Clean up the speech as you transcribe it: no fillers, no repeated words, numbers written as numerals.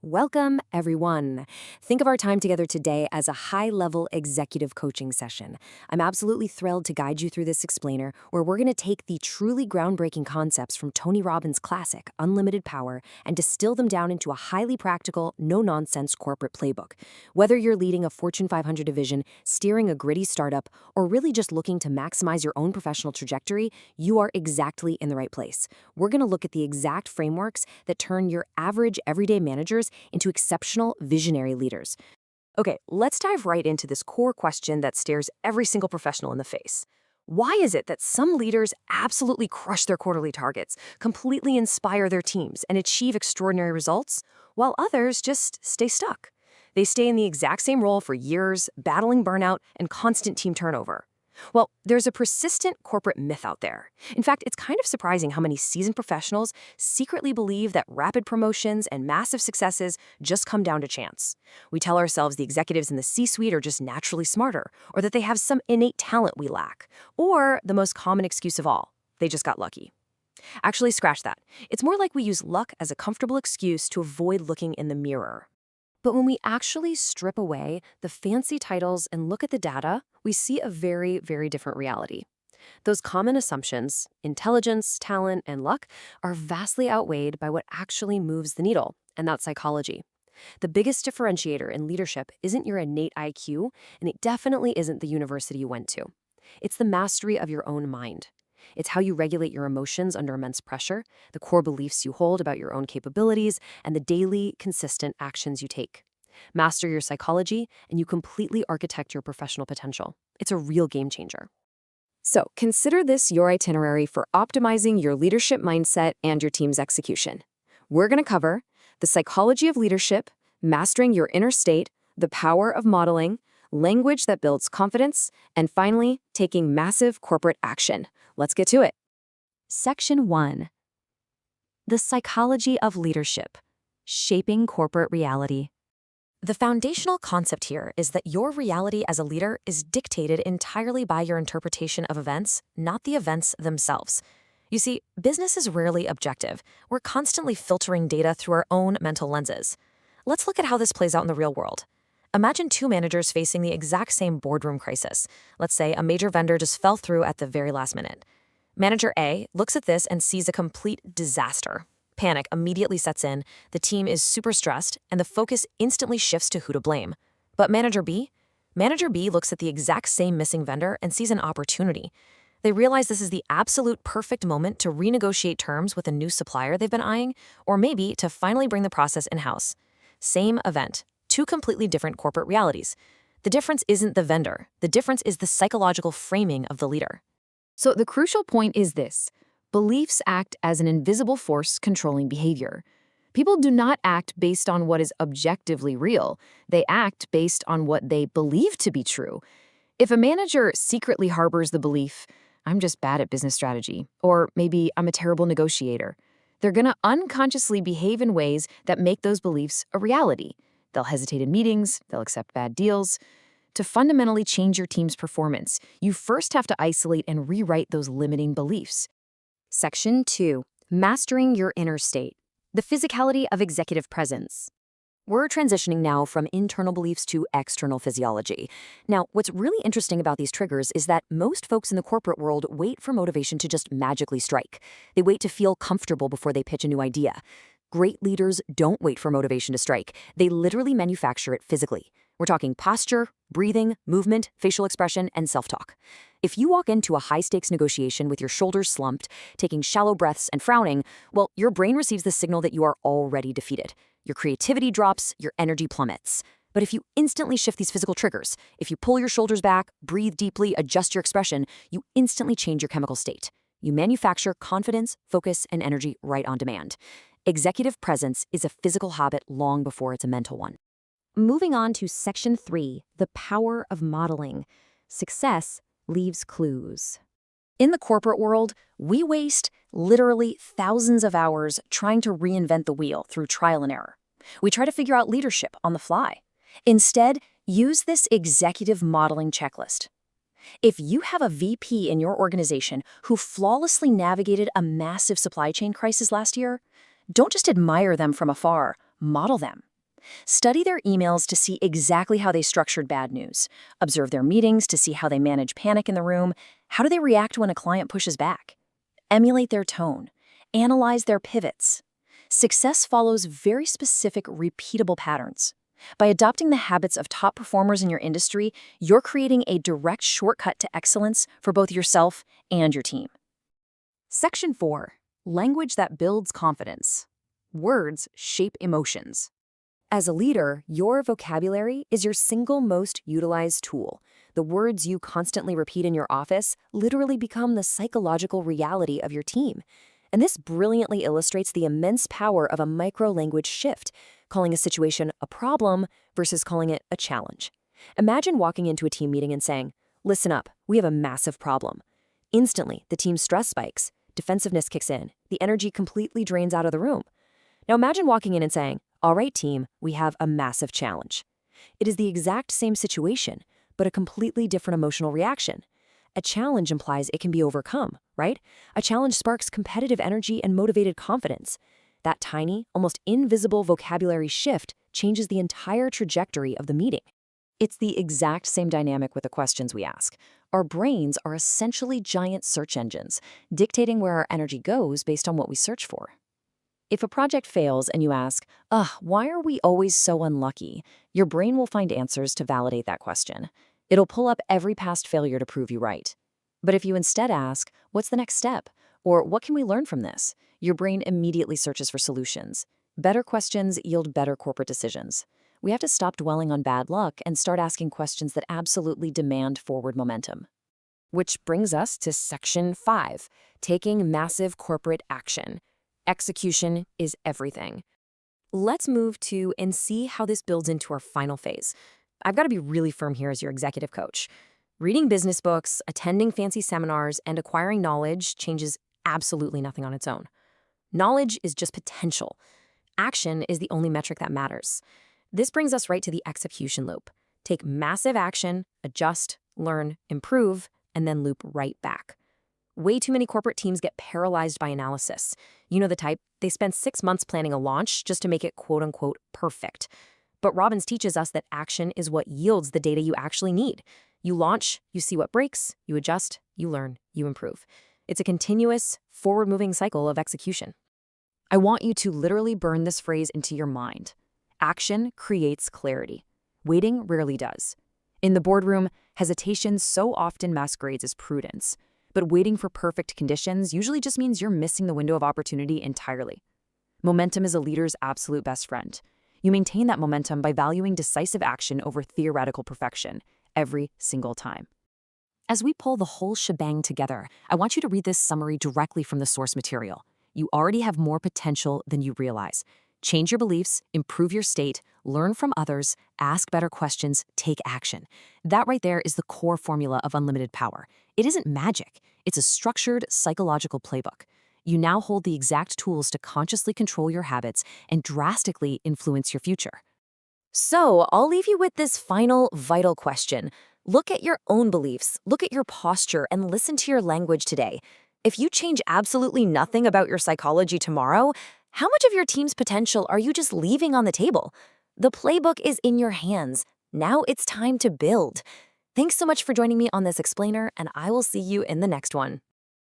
Welcome, everyone. Think of our time together today as a high-level executive coaching session. I'm absolutely thrilled to guide you through this explainer, where we're going to take the truly groundbreaking concepts from Tony Robbins' classic, Unlimited Power, and distill them down into a highly practical, no-nonsense corporate playbook. Whether you're leading a Fortune 500 division, steering a gritty startup, or really just looking to maximize your own professional trajectory, you are exactly in the right place. We're going to look at the exact frameworks that turn your average, everyday managers into exceptional visionary leaders. Okay, let's dive right into this core question that stares every single professional in the face. Why is it that some leaders absolutely crush their quarterly targets, completely inspire their teams, and achieve extraordinary results, while others just stay stuck? They stay in the exact same role for years, battling burnout and constant team turnover. Well, there's a persistent corporate myth out there. In fact, it's kind of surprising how many seasoned professionals secretly believe that rapid promotions and massive successes just come down to chance. We tell ourselves the executives in the C-suite are just naturally smarter, or that they have some innate talent we lack, or the most common excuse of all, they just got lucky. Actually, scratch that. It's more like we use luck as a comfortable excuse to avoid looking in the mirror. But when we actually strip away the fancy titles and look at the data, we see a very, very different reality. Those common assumptions, intelligence, talent, and luck, are vastly outweighed by what actually moves the needle, and that's psychology. The biggest differentiator in leadership isn't your innate IQ, and it definitely isn't the university you went to. It's the mastery of your own mind. It's how you regulate your emotions under immense pressure, the core beliefs you hold about your own capabilities, and the daily, consistent actions you take. Master your psychology, and you completely architect your professional potential. It's a real game changer. So, consider this your itinerary for optimizing your leadership mindset and your team's execution. We're going to cover the psychology of leadership, mastering your inner state, the power of modeling, language that builds confidence, and finally, taking massive corporate action. Let's get to it. Section 1. The psychology of leadership, shaping corporate reality. The foundational concept here is that your reality as a leader is dictated entirely by your interpretation of events, not the events themselves. You see, business is rarely objective. We're constantly filtering data through our own mental lenses. Let's look at how this plays out in the real world. Imagine two managers facing the exact same boardroom crisis. Let's say a major vendor just fell through at the very last minute. Manager A looks at this and sees a complete disaster. Panic immediately sets in, the team is super stressed, and the focus instantly shifts to who to blame. But Manager B looks at the exact same missing vendor and sees an opportunity. They realize this is the absolute perfect moment to renegotiate terms with a new supplier they've been eyeing, or maybe to finally bring the process in-house. Same event. Two completely different corporate realities. The difference isn't the vendor. The difference is the psychological framing of the leader. So the crucial point is this. Beliefs act as an invisible force controlling behavior. People do not act based on what is objectively real. They act based on what they believe to be true. If a manager secretly harbors the belief, I'm just bad at business strategy, or maybe I'm a terrible negotiator, they're going to unconsciously behave in ways that make those beliefs a reality. They'll hesitate in meetings, they'll accept bad deals. To fundamentally change your team's performance, you first have to isolate and rewrite those limiting beliefs. Section 2. Mastering your inner state. The physicality of executive presence. We're transitioning now from internal beliefs to external physiology. Now, what's really interesting about these triggers is that most folks in the corporate world wait for motivation to just magically strike. They wait to feel comfortable before they pitch a new idea. Great leaders don't wait for motivation to strike. They literally manufacture it physically. We're talking posture, breathing, movement, facial expression, and self-talk. If you walk into a high-stakes negotiation with your shoulders slumped, taking shallow breaths and frowning, well, your brain receives the signal that you are already defeated. Your creativity drops, your energy plummets. But if you instantly shift these physical triggers, if you pull your shoulders back, breathe deeply, adjust your expression, you instantly change your chemical state. You manufacture confidence, focus, and energy right on demand. Executive presence is a physical habit long before it's a mental one. Moving on to Section 3, the power of modeling. Success leaves clues. In the corporate world, we waste literally thousands of hours trying to reinvent the wheel through trial and error. We try to figure out leadership on the fly. Instead, use this executive modeling checklist. If you have a VP in your organization who flawlessly navigated a massive supply chain crisis last year, don't just admire them from afar, model them. Study their emails to see exactly how they structured bad news. Observe their meetings to see how they manage panic in the room. How do they react when a client pushes back? Emulate their tone. Analyze their pivots. Success follows very specific, repeatable patterns. By adopting the habits of top performers in your industry, you're creating a direct shortcut to excellence for both yourself and your team. Section 4. Language that builds confidence. Words shape emotions. As a leader, your vocabulary is your single most utilized tool. The words you constantly repeat in your office literally become the psychological reality of your team. And this brilliantly illustrates the immense power of a micro-language shift, calling a situation a problem versus calling it a challenge. Imagine walking into a team meeting and saying, "Listen up, we have a massive problem." Instantly, the team's stress spikes, defensiveness kicks in, the energy completely drains out of the room. Now imagine walking in and saying, "All right, team, we have a massive challenge." It is the exact same situation, but a completely different emotional reaction. A challenge implies it can be overcome, right? A challenge sparks competitive energy and motivated confidence. That tiny, almost invisible vocabulary shift changes the entire trajectory of the meeting. It's the exact same dynamic with the questions we ask. Our brains are essentially giant search engines, dictating where our energy goes based on what we search for. If a project fails and you ask, why are we always so unlucky? Your brain will find answers to validate that question. It'll pull up every past failure to prove you right. But if you instead ask, what's the next step? Or what can we learn from this? Your brain immediately searches for solutions. Better questions yield better corporate decisions. We have to stop dwelling on bad luck and start asking questions that absolutely demand forward momentum. Which brings us to Section 5, taking massive corporate action. Execution is everything. Let's move to and see how this builds into our final phase. I've got to be really firm here as your executive coach. Reading business books, attending fancy seminars, and acquiring knowledge changes absolutely nothing on its own. Knowledge is just potential. Action is the only metric that matters. This brings us right to the execution loop. Take massive action, adjust, learn, improve, and then loop right back. Way too many corporate teams get paralyzed by analysis. You know the type. They spend 6 months planning a launch just to make it quote-unquote perfect. But Robbins teaches us that action is what yields the data you actually need. You launch, you see what breaks, you adjust, you learn, you improve. It's a continuous, forward-moving cycle of execution. I want you to literally burn this phrase into your mind. Action creates clarity. Waiting rarely does. In the boardroom, hesitation so often masquerades as prudence. But waiting for perfect conditions usually just means you're missing the window of opportunity entirely. Momentum is a leader's absolute best friend. You maintain that momentum by valuing decisive action over theoretical perfection every single time. As we pull the whole shebang together, I want you to read this summary directly from the source material. You already have more potential than you realize. Change your beliefs, improve your state, learn from others, ask better questions, take action. That right there is the core formula of unlimited power. It isn't magic. It's a structured psychological playbook. You now hold the exact tools to consciously control your habits and drastically influence your future. So, I'll leave you with this final vital question. Look at your own beliefs, look at your posture, and listen to your language today. If you change absolutely nothing about your psychology tomorrow, how much of your team's potential are you just leaving on the table? The playbook is in your hands. Now it's time to build. Thanks so much for joining me on this explainer, and I will see you in the next one.